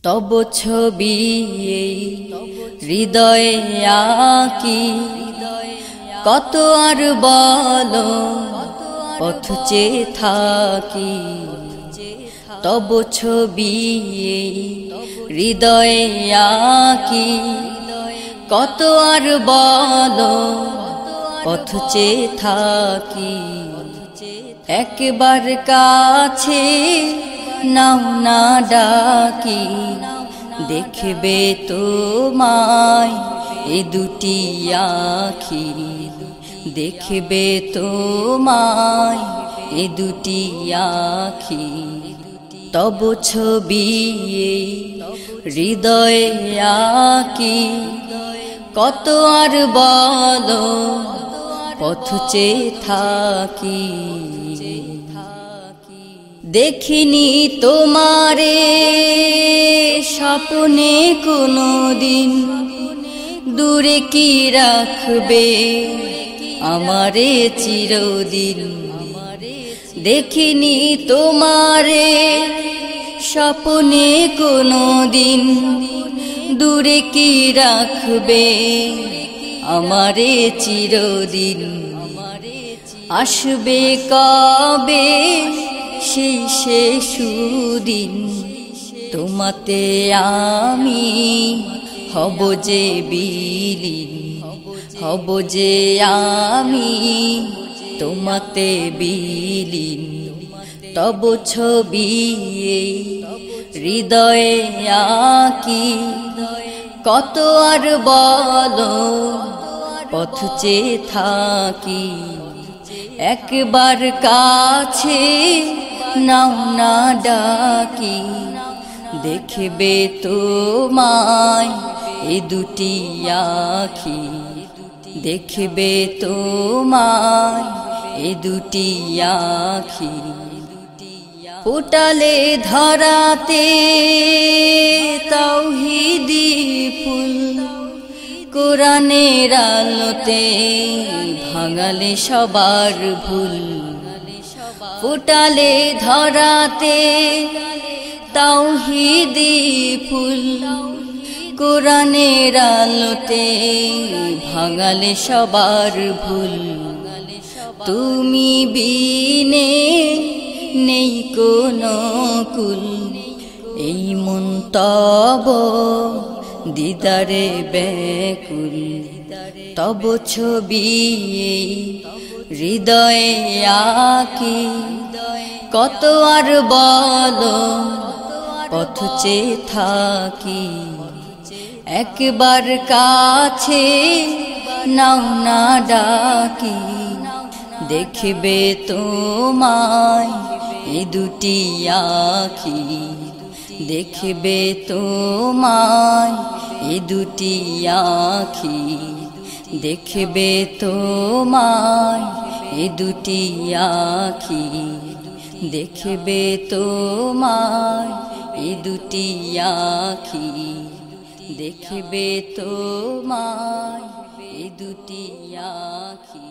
তব ছবি হৃদয়ে আঁকি, কত আর বলো পথ চেয়ে থাকি। তব ছবি হৃদয়ে আঁকি, কত আর বলো পথ চেয়ে থাকি। একবার কাছে নাও না ডাকি, দেখবে তোমায় এ দুটি আঁখি। দেখবে তোমায় এ দুটি আঁখি। তব ছবি হৃদয়ে আঁকি, কত আর বলো পথ চেয়ে থাকি। দেখিনি তোমারে স্বপ্নে কোনোদিন, দূরে কি রাখবে আমারে চিরদিন। দেখিনি তোমারে স্বপ্নে কোনোদিন, দূরে কি রাখবে আমারে চিরদিন। আসবে কবে সেই শেষ দিন, তোমাতে আমি হব যে বিলীন। হব যে আমি তোমাতে বিলীন। তব ছবি হৃদয়ে আঁকি, কত আর বলো পথ চেয়ে থাকি। একবার কাছে নাও না ডাকি, দেখবে তোমায় এ দুটি আঁখি। দেখবে তোমায় এ দুটি আঁখি। ফোটালে ধরাতে তাওহীদি ফুল, কোরআনের আলোতে ভাঙালে সবার ভুল। ফোটালে ধরাতে তাওহীদি ফুল, কোরআনের আলোতে ভাঙালে সবার ভুল। তুমি বিনে নেই কোনো কুল, এই মন তব দিদারে ব্যাকুল। তব ছবি হৃদয়ে আঁকি, কত আর বলো পথ চেয়ে থাকি। একবার কাছে নাও না ডাকি, দেখবে তোমায় এ দুটি আঁখি। দেখবে তোমায় এ দুটি আঁখি। দেখবে তোমায় এ দুটি আঁখি। দেখবে তোমায় এ দুটি আঁখি। দেখবে তোমায় এ দুটি আঁখি।